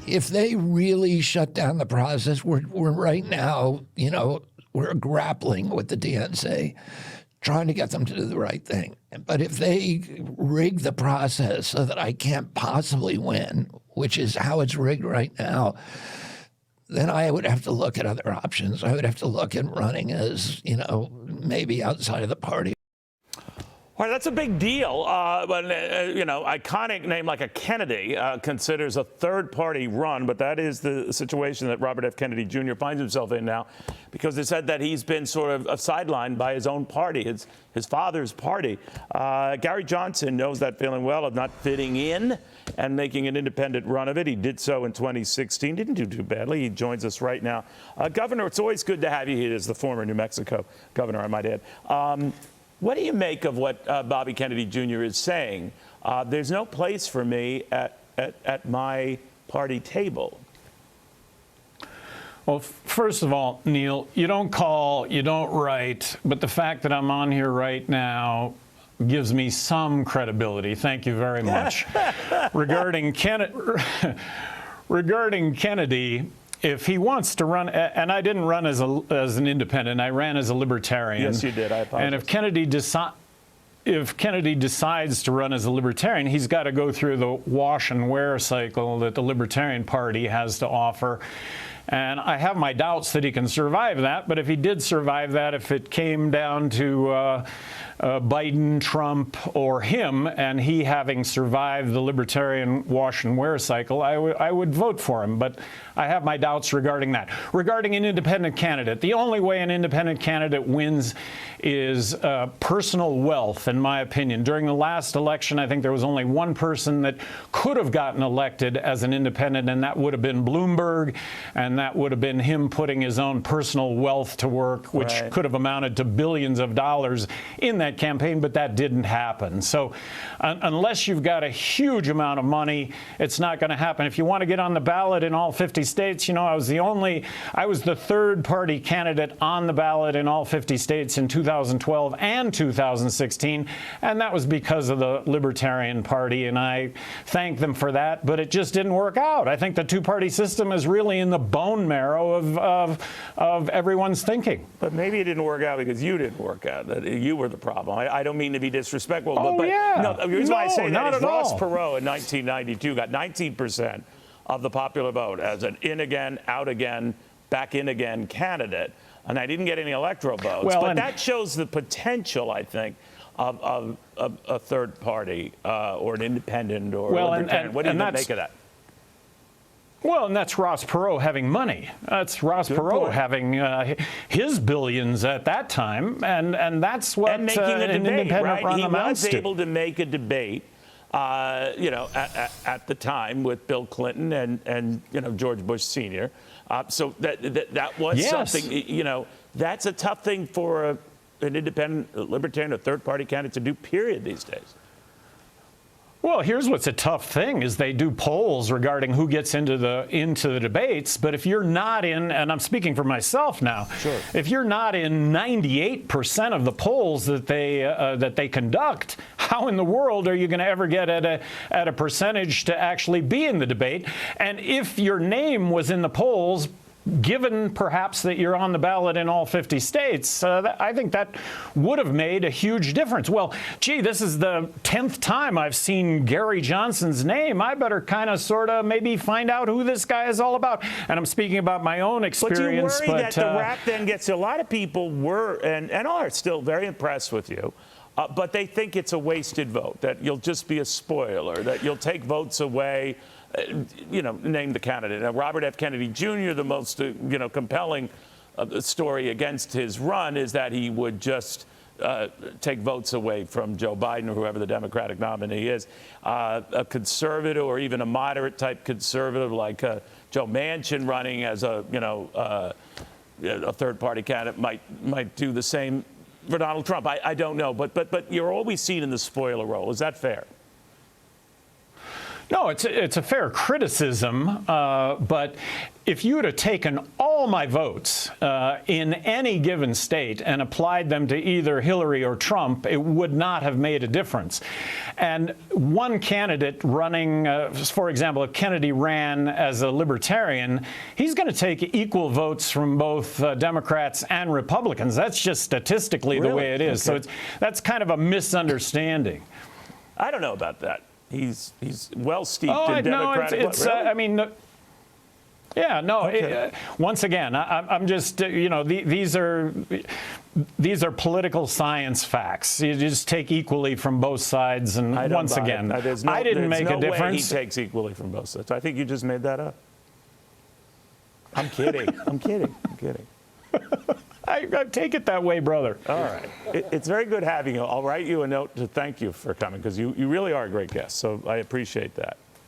if they really shut down the process, we're right now, we're grappling with the DNC, trying to get them to do the right thing. But if they rig the process so that I can't possibly win, which is how it's rigged right now, then I would have to look at other options. I would have to look at running as, maybe outside of the party. All right, that's a big deal. But, iconic name like a Kennedy considers a third-party run, but that is the situation that Robert F. Kennedy Jr. finds himself in now, because it said that he's been sort of sidelined by his own party, his father's party. Gary Johnson knows that feeling well of not fitting in and making an independent run of it. He did so in 2016. Didn't do too badly. He joins us right now. Governor, it's always good to have you here as the former New Mexico governor, I might add. What do you make of what Bobby Kennedy Jr. is saying? There's no place for me at my party table. Well, first of all, Neil, you don't call, you don't write, but the fact that I'm on here right now gives me some credibility. Thank you very much. Regarding Kennedy, if he wants to run, and I didn't run as an independent, I ran as a libertarian. Yes, you did. I apologize. And if Kennedy decides to run as a libertarian, he's got to go through the wash and wear cycle that the Libertarian Party has to offer. And I have my doubts that he can survive that. But if he did survive that, if it came down to Biden, Trump, or him, and he having survived the libertarian wash and wear cycle, I would vote for him. But I have my doubts regarding that. Regarding an independent candidate, the only way an independent candidate wins is personal wealth, in my opinion. During the last election, I think there was only one person that could have gotten elected as an independent, and that would have been Bloomberg, and that would have been him putting his own personal wealth to work, which could have amounted to billions of dollars in that campaign, but that didn't happen. So unless you've got a huge amount of money, it's not going to happen. If you want to get on the ballot in all 50 states, I was the third party candidate on the ballot in all 50 states in 2012 and 2016, and that was because of the Libertarian Party, and I thank them for that, but it just didn't work out. I think the two-party system is really in the bone marrow of everyone's thinking. But maybe it didn't work out because you didn't work out. That you were the problem. I don't mean to be disrespectful, but yeah. No, the reason why I say that is Ross all. Perot in 1992 got 19% of the popular vote as an in again, out again, back in again candidate. And I didn't get any electoral votes. Well, but that shows the potential, I think, of a third party or an independent or a libertarian. What do you make of that? Well, and that's Ross Perot having money. That's Ross Perot having his billions at that time, and that's what and making a debate, independent run amounts to. He was able to make a debate, at the time with Bill Clinton and George Bush Sr. So that was something. That's a tough thing for an independent libertarian or third-party candidate to do. Period. These days. Well, here's what's a tough thing is they do polls regarding who gets into the debates, but if you're not in, and I'm speaking for myself now, sure. If you're not in 98% of the polls that they conduct, how in the world are you going to ever get at a percentage to actually be in the debate? And if your name was in the polls, given perhaps that you're on the ballot in all 50 states, I think that would have made a huge difference. Well, gee, this is the 10th time I've seen Gary Johnson's name. I better kind of sort of maybe find out who this guy is all about. And I'm speaking about my own experience. But you worry that the rap then gets, a lot of people were and are still very impressed with you. But they think it's a wasted vote, that you'll just be a spoiler, that you'll take votes away. Name the candidate. Now, Robert F. Kennedy Jr., the most, compelling story against his run is that he would just take votes away from Joe Biden or whoever the Democratic nominee is. A conservative or even a moderate type conservative like Joe Manchin running as a third party candidate might do the same for Donald Trump. I don't know, but you're always seen in the spoiler role. Is that fair? No, it's a fair criticism, but if you would have taken all my votes in any given state and applied them to either Hillary or Trump, it would not have made a difference. And one candidate running, for example, if Kennedy ran as a Libertarian, he's going to take equal votes from both Democrats and Republicans. That's just statistically the way it is. Okay. So that's kind of a misunderstanding. I don't know about that. He's well steeped in Democratic. No, it's I mean. Yeah, no. Okay. Once again, I'm just these are political science facts. You just take equally from both sides, and once again, I didn't make a difference. He takes equally from both sides. I think you just made that up. I'm kidding. I'm kidding. I take it that way, brother. All right. It's very good having you. I'll write you a note to thank you for coming because you really are a great guest. So I appreciate that.